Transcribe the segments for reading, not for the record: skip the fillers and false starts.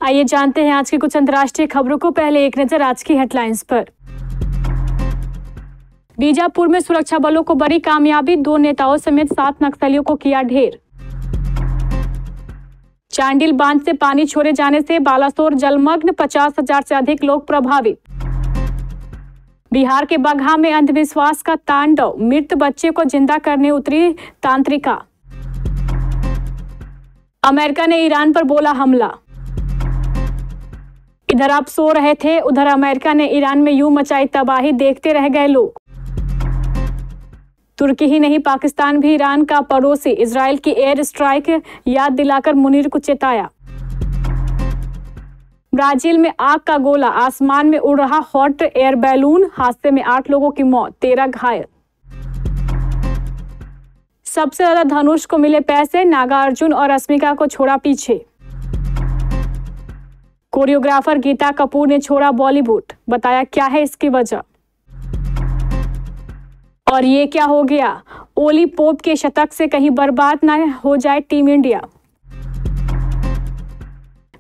आइए जानते हैं आज की कुछ अंतर्राष्ट्रीय खबरों को। पहले एक नजर आज की हेडलाइंस पर। बीजापुर में सुरक्षा बलों को बड़ी कामयाबी, 2 नेताओं समेत 7 नक्सलियों को किया ढेर। चांडिल बांध से पानी छोड़े जाने से बालासोर जलमग्न, 50,000 से अधिक लोग प्रभावित। बिहार के बगहा में अंधविश्वास का तांडव, मृत बच्चे को जिंदा करने उतरी तांत्रिका। अमेरिका ने ईरान पर बोला हमला। इधर आप सो रहे थे, उधर अमेरिका ने ईरान में यूं मचाई तबाही, देखते रह गए लोग। तुर्की ही नहीं, पाकिस्तान भी ईरान का पड़ोसी, इजराइल की एयर स्ट्राइक याद दिलाकर मुनीर को चेताया। ब्राजील में आग का गोला, आसमान में उड़ रहा हॉट एयर बैलून, हादसे में 8 लोगों की मौत, 13 घायल। सबसे ज्यादा धनुष को मिले पैसे, नागार्जुन और अस्मिका को छोड़ा पीछे। कोरियोग्राफर गीता कपूर ने छोड़ा बॉलीवुड, बताया क्या है इसकी वजह। और ये क्या हो गया, ओली पोप के शतक से कहीं बर्बाद न हो जाए टीम इंडिया।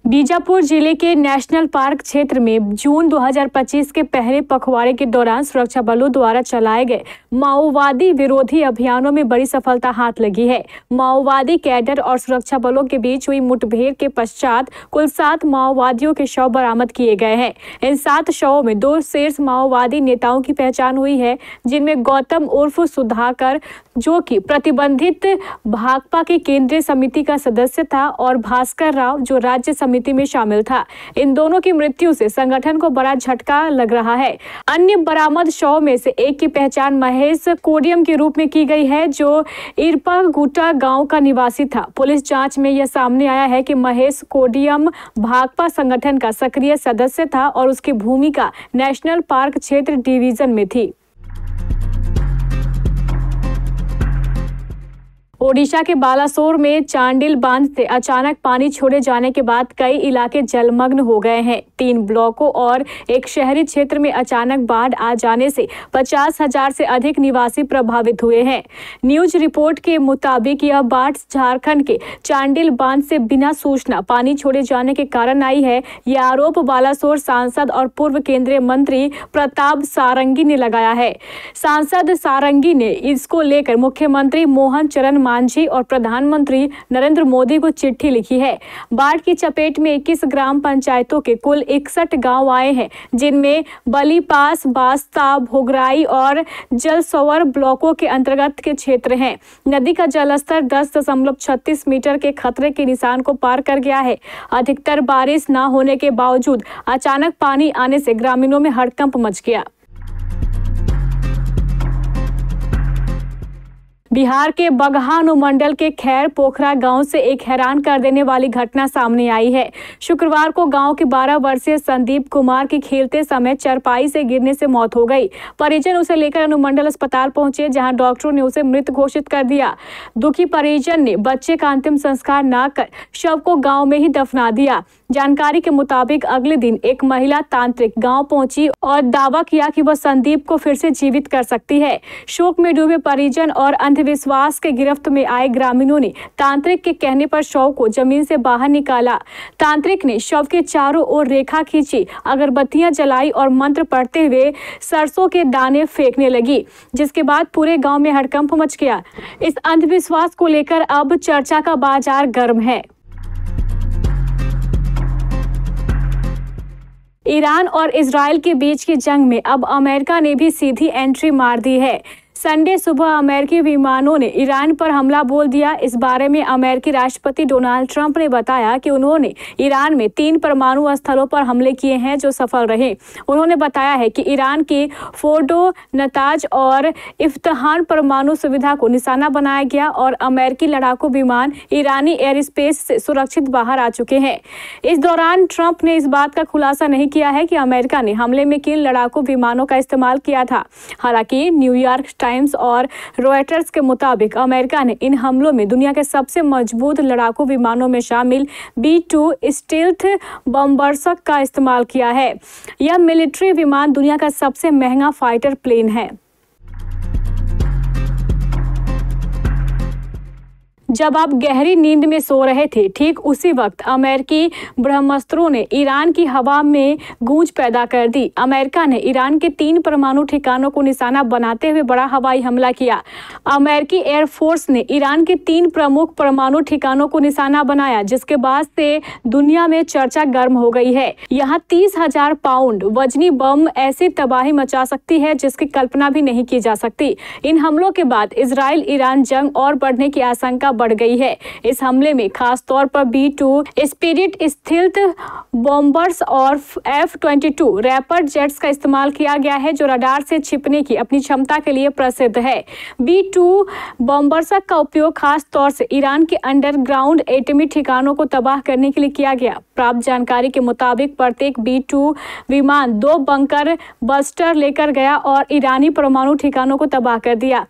बीजापुर जिले के नेशनल पार्क क्षेत्र में जून 2025 के पहले पखवाड़े के दौरान सुरक्षा बलों द्वारा चलाए गए माओवादी विरोधी अभियानों में बड़ी सफलता हाथ लगी है। माओवादी कैडर और सुरक्षा बलों के बीच हुई मुठभेड़ के पश्चात कुल 7 माओवादियों के शव बरामद किए गए हैं। इन 7 शवों में 2 शीर्ष माओवादी नेताओं की पहचान हुई है, जिनमें गौतम उर्फ सुधाकर, जो कि प्रतिबंधित भाकपा की केंद्रीय समिति का सदस्य था, और भास्कर राव, जो राज्य समिति में शामिल था। इन दोनों की मृत्यु से संगठन को बड़ा झटका लग रहा है। अन्य बरामद शव में से एक की पहचान महेश कोडियम के रूप में की गई है, जो इरपागुटा गांव का निवासी था। पुलिस जांच में यह सामने आया है कि महेश कोडियम भाकपा संगठन का सक्रिय सदस्य था और उसकी भूमिका नेशनल पार्क क्षेत्र डिवीजन में थी। ओडिशा के बालासोर में चांडिल बांध से अचानक पानी छोड़े जाने के बाद कई इलाके जलमग्न हो गए हैं। 3 ब्लॉकों और एक शहरी क्षेत्र में अचानक बाढ़ आ जाने से 50,000 से अधिक निवासी प्रभावित हुए हैं। न्यूज रिपोर्ट के मुताबिक यह बाढ़ झारखंड के चांडिल बांध से बिना सूचना पानी छोड़े जाने के कारण आई है। यह आरोप बालासोर सांसद और पूर्व केंद्रीय मंत्री प्रताप सारंगी ने लगाया है। सांसद सारंगी ने इसको लेकर मुख्यमंत्री मोहन चरण मांझी और प्रधानमंत्री नरेंद्र मोदी को चिट्ठी लिखी है। बाढ़ की चपेट में 21 ग्राम पंचायतों के कुल 61 गांव आए हैं, जिनमें बलीपास, बास्ता, भोगराई और जलसवर ब्लॉकों के अंतर्गत के क्षेत्र हैं। नदी का जलस्तर 10.36 मीटर के खतरे के निशान को पार कर गया है। अधिकतर बारिश न होने के बावजूद अचानक पानी आने से ग्रामीणों में हड़कंप मच गया। बिहार के बगहा अनुमंडल के खैर पोखरा गांव से एक हैरान कर देने वाली घटना सामने आई है। शुक्रवार को गांव के 12 वर्षीय संदीप कुमार की खेलते समय चारपाई से गिरने से मौत हो गई। परिजन उसे लेकर अनुमंडल अस्पताल पहुंचे, जहां डॉक्टरों ने उसे मृत घोषित कर दिया। दुखी परिजन ने बच्चे का अंतिम संस्कार न कर शव को गाँव में ही दफना दिया। जानकारी के मुताबिक अगले दिन एक महिला तांत्रिक गाँव पहुंची और दावा किया कि वह संदीप को फिर से जीवित कर सकती है। शोक में डूबे परिजन और अंधविश्वास के गिरफ्त में आए ग्रामीणों ने तांत्रिक के कहने पर शव को जमीन से बाहर निकाला। तांत्रिक ने शव के चारों ओर रेखा खींची, अगरबत्तियां जलाई और मंत्र पढ़ते हुए सरसों के दाने फेंकने लगी, जिसके बाद पूरे गांव में हड़कंप मच गया। इस अंधविश्वास को लेकर अब चर्चा का बाजार गर्म है। ईरान और इजराइल के बीच की जंग में अब अमेरिका ने भी सीधी एंट्री मार दी है। संडे सुबह अमेरिकी विमानों ने ईरान पर हमला बोल दिया। इस बारे में अमेरिकी राष्ट्रपति डोनाल्ड ट्रंप ने बताया कि उन्होंने ईरान में 3 परमाणु स्थलों पर हमले किए हैं, जो सफल रहे। उन्होंने बताया है कि ईरान की फोर्डो, नताज और इफ्तहान परमाणु सुविधा को निशाना बनाया गया और अमेरिकी लड़ाकू विमान ईरानी एयर स्पेस से सुरक्षित बाहर आ चुके हैं। इस दौरान ट्रंप ने इस बात का खुलासा नहीं किया है कि अमेरिका ने हमले में किन लड़ाकू विमानों का इस्तेमाल किया था। हालांकि न्यूयॉर्क टाइम्स और रॉयटर्स के मुताबिक अमेरिका ने इन हमलों में दुनिया के सबसे मजबूत लड़ाकू विमानों में शामिल B-2 स्टील्थ बॉम्बर्स का इस्तेमाल किया है। यह मिलिट्री विमान दुनिया का सबसे महंगा फाइटर प्लेन है। जब आप गहरी नींद में सो रहे थे, ठीक उसी वक्त अमेरिकी ब्रह्मास्त्रों ने ईरान की हवा में गूंज पैदा कर दी। अमेरिका ने ईरान के 3 परमाणु ठिकानों को निशाना बनाते हुए बड़ा हवाई हमला किया। अमेरिकी एयरफोर्स ने ईरान के 3 प्रमुख परमाणु ठिकानों को निशाना बनाया, जिसके बाद से दुनिया में चर्चा गर्म हो गई है। यहाँ 30,000 पाउंड वजनी बम ऐसी तबाही मचा सकती है जिसकी कल्पना भी नहीं की जा सकती। इन हमलों के बाद इजराइल ईरान जंग और बढ़ने की आशंका बढ़ गई है। इस हमले में खास तौर पर B-2 स्पिरिट स्थिल्थ बॉम्बर्स और F-22 रैपर जेट्स का इस्तेमाल किया गया है, जो रडार से छिपने की अपनी क्षमता के लिए प्रसिद्ध है। B-2 बॉम्बर्स का उपयोग खास तौर से ईरान के अंडरग्राउंड एटमी ठिकानों को तबाह करने के लिए किया गया। प्राप्त जानकारी के मुताबिक प्रत्येक B-2 विमान 2 बंकर बस्टर लेकर गया और ईरानी परमाणु ठिकानों को तबाह कर दिया।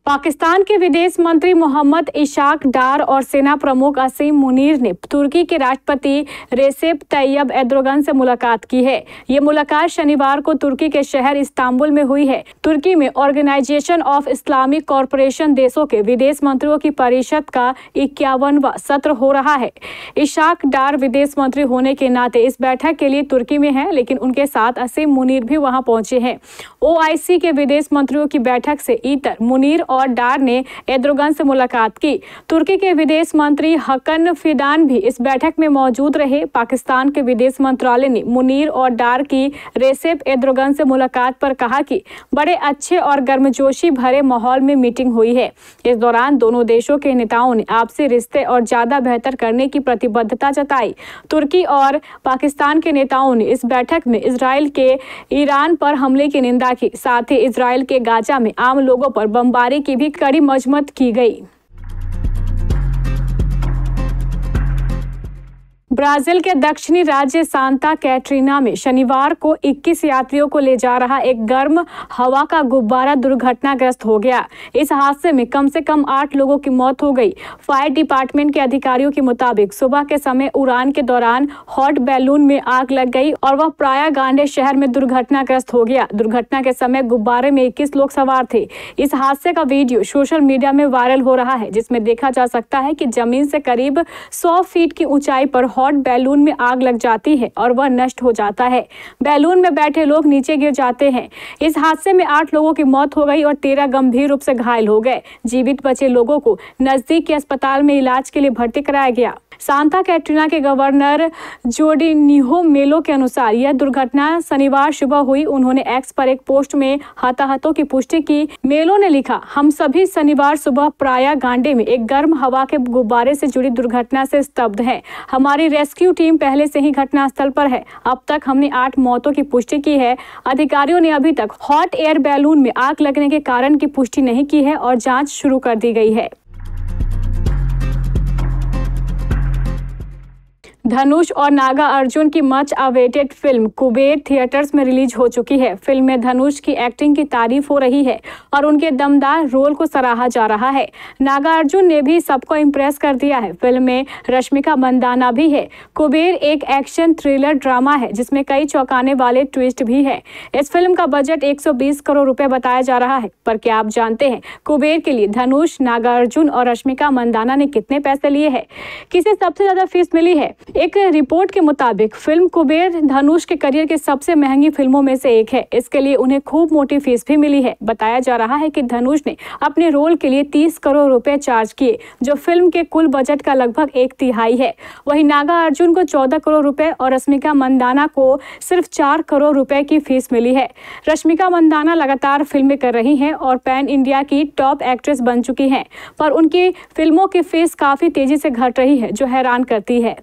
पाकिस्तान के विदेश मंत्री मोहम्मद इशाक डार और सेना प्रमुख असीम मुनीर ने तुर्की के राष्ट्रपति रेसेप तैयब एर्दोगन से मुलाकात की है। ये मुलाकात शनिवार को तुर्की के शहर इस्तांबुल में हुई है। तुर्की में ऑर्गेनाइजेशन ऑफ इस्लामिक कॉरपोरेशन देशों के विदेश मंत्रियों की परिषद का 51वां सत्र हो रहा है। इशाक डार विदेश मंत्री होने के नाते इस बैठक के लिए तुर्की में हैं, लेकिन उनके साथ असीम मुनीर भी वहां पहुंचे हैं। OIC के विदेश मंत्रियों की बैठक से इतर मुनीर और डार ने एर्दोगन से मुलाकात की। तुर्की के विदेश मंत्री हकन फिदान भी इस बैठक में मौजूद रहे। पाकिस्तान के विदेश मंत्रालय ने मुनीर और डार की रेसेप एर्दोगन से मुलाकात पर कहा कि बड़े अच्छे और गर्मजोशी भरे माहौल में मीटिंग हुई है। इस दौरान दोनों देशों के नेताओं ने आपसी रिश्ते और ज्यादा बेहतर करने की प्रतिबद्धता जताई। तुर्की और पाकिस्तान के नेताओं ने इस बैठक में इजराइल के ईरान पर हमले की निंदा की। साथ ही इजराइल के गाजा में आम लोगों पर बमबारी की भी कड़ी मजम्मत की गई। ब्राजील के दक्षिणी राज्य सांता कैटरीना में शनिवार को 21 यात्रियों को ले जा रहा एक गर्म हवा का गुब्बारा दुर्घटनाग्रस्त हो गया। इस हादसे में कम से कम 8 लोगों की मौत हो गई। फायर डिपार्टमेंट के अधिकारियों के मुताबिक सुबह के समय उड़ान के दौरान हॉट बैलून में आग लग गई और वह प्राया गांडे शहर में दुर्घटनाग्रस्त हो गया। दुर्घटना के समय गुब्बारे में 21 लोग सवार थे। इस हादसे का वीडियो सोशल मीडिया में वायरल हो रहा है, जिसमें देखा जा सकता है कि जमीन से करीब 100 फीट की ऊंचाई पर हॉट बैलून में आग लग जाती है और वह नष्ट हो जाता है। बैलून में बैठे लोग नीचे गिर जाते हैं। इस हादसे में 8 लोगों की मौत हो गई और 13 गंभीर रूप से घायल हो गए। जीवित बचे लोगों को नजदीक के अस्पताल में इलाज के लिए भर्ती कराया गया। सांता कैटरीना के गवर्नर जोडिन्हो मेलो के अनुसार यह दुर्घटना शनिवार सुबह हुई। उन्होंने एक्स पर एक पोस्ट में हताहतों की पुष्टि की। मेलो ने लिखा, हम सभी शनिवार सुबह प्राया गांडे में एक गर्म हवा के गुब्बारे से जुड़ी दुर्घटना से स्तब्ध हैं। हमारी रेस्क्यू टीम पहले से ही घटनास्थल पर है। अब तक हमने 8 मौतों की पुष्टि की है। अधिकारियों ने अभी तक हॉट एयर बैलून में आग लगने के कारण की पुष्टि नहीं की है और जांच शुरू कर दी गई है। धनुष और नागा अर्जुन की much awaited film Kuber theatres में रिलीज हो चुकी है। फिल्म में धनुष की एक्टिंग की तारीफ हो रही है और उनके दमदार रोल को सराहा जा रहा है। नागा अर्जुन ने भी सबको इम्प्रेस कर दिया है। फिल्म में रश्मिका मंदाना भी है। कुबेर एक एक्शन थ्रिलर ड्रामा है जिसमें कई चौंकाने वाले ट्विस्ट भी है। इस फिल्म का बजट 120 करोड़ रुपए बताया जा रहा है। पर क्या आप जानते हैं कुबेर के लिए धनुष, नागा अर्जुन और रश्मिका मंदाना ने कितने पैसे लिए हैं? किसे सबसे ज्यादा फीस मिली है? एक रिपोर्ट के मुताबिक फिल्म कुबेर धनुष के करियर की सबसे महंगी फिल्मों में से एक है। इसके लिए उन्हें खूब मोटी फीस भी मिली है। बताया जा रहा है कि धनुष ने अपने रोल के लिए 30 करोड़ रुपए चार्ज किए, जो फिल्म के कुल बजट का लगभग 1/3 है। वहीं नागा अर्जुन को 14 करोड़ रुपए और रश्मिका मंदाना को सिर्फ 4 करोड़ रुपए की फीस मिली है। रश्मिका मंदाना लगातार फिल्में कर रही हैं और पैन इंडिया की टॉप एक्ट्रेस बन चुकी हैं, पर उनकी फिल्मों की फीस काफी तेजी से घट रही है, जो हैरान करती है।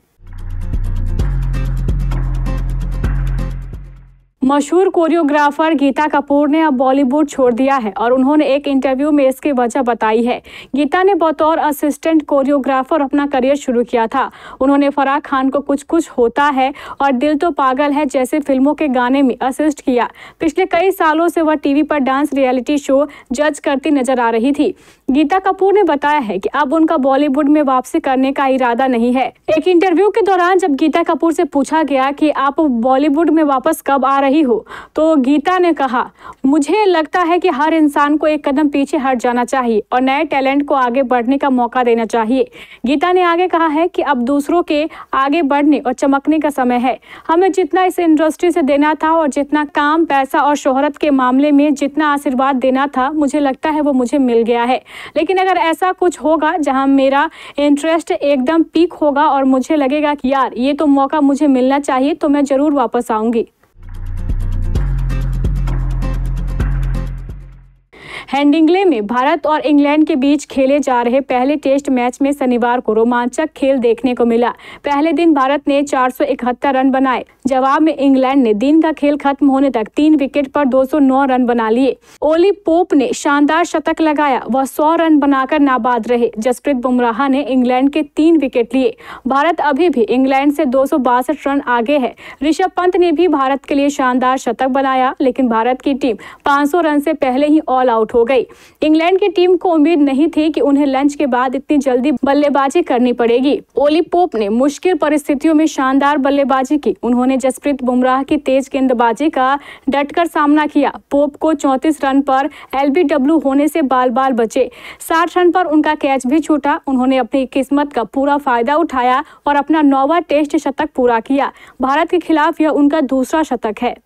मशहूर कोरियोग्राफर गीता कपूर ने अब बॉलीवुड छोड़ दिया है और उन्होंने एक इंटरव्यू में इसकी वजह बताई है। गीता ने बतौर असिस्टेंट कोरियोग्राफर अपना करियर शुरू किया था। उन्होंने फराह खान को कुछ कुछ होता है और दिल तो पागल है जैसे फिल्मों के गाने में असिस्ट किया। पिछले कई सालों से वह टीवी पर डांस रियलिटी शो जज करती नजर आ रही थी। गीता कपूर ने बताया है कि अब उनका बॉलीवुड में वापसी करने का इरादा नहीं है। एक इंटरव्यू के दौरान जब गीता कपूर से पूछा गया कि आप बॉलीवुड में वापस कब आ रही रही हो तो गीता ने कहा, मुझे लगता है कि हर इंसान को एक कदम पीछे हट जाना चाहिए और नए टैलेंट को आगे बढ़ने का मौका देना चाहिए। गीता ने आगे कहा है कि अब दूसरों के आगे बढ़ने और चमकने का समय है। हमें जितना इस इंडस्ट्री से देना था और जितना काम, पैसा और शोहरत के मामले में जितना आशीर्वाद देना था, मुझे लगता है वो मुझे मिल गया है। लेकिन अगर ऐसा कुछ होगा जहां मेरा इंटरेस्ट एकदम पीक होगा और मुझे लगेगा कि यार ये तो मौका मुझे मिलना चाहिए, तो मैं जरूर वापस आऊंगी। हेडिंग्ले में भारत और इंग्लैंड के बीच खेले जा रहे पहले टेस्ट मैच में शनिवार को रोमांचक खेल देखने को मिला। पहले दिन भारत ने 471 रन बनाए। जवाब में इंग्लैंड ने दिन का खेल खत्म होने तक 3 विकेट पर 209 रन बना लिए। ओली पोप ने शानदार शतक लगाया, वह 100 रन बनाकर नाबाद रहे। जसप्रीत बुमराह ने इंग्लैंड के 3 विकेट लिए। भारत अभी भी इंग्लैंड से 262 रन आगे है। ऋषभ पंत ने भी भारत के लिए शानदार शतक बनाया, लेकिन भारत की टीम 500 रन से पहले ही ऑल आउट हो गई। इंग्लैंड की टीम को उम्मीद नहीं थी कि उन्हें लंच के बाद इतनी जल्दी बल्लेबाजी करनी पड़ेगी। ओली पोप ने मुश्किल परिस्थितियों में शानदार बल्लेबाजी की। उन्होंने जसप्रीत बुमराह की तेज गेंदबाजी का डटकर सामना किया। पोप को 34 रन पर एलबीडब्ल्यू होने से बाल बाल बचे। 60 रन पर उनका कैच भी छूटा। उन्होंने अपनी किस्मत का पूरा फायदा उठाया और अपना 9वां टेस्ट शतक पूरा किया। भारत के खिलाफ यह उनका दूसरा शतक है।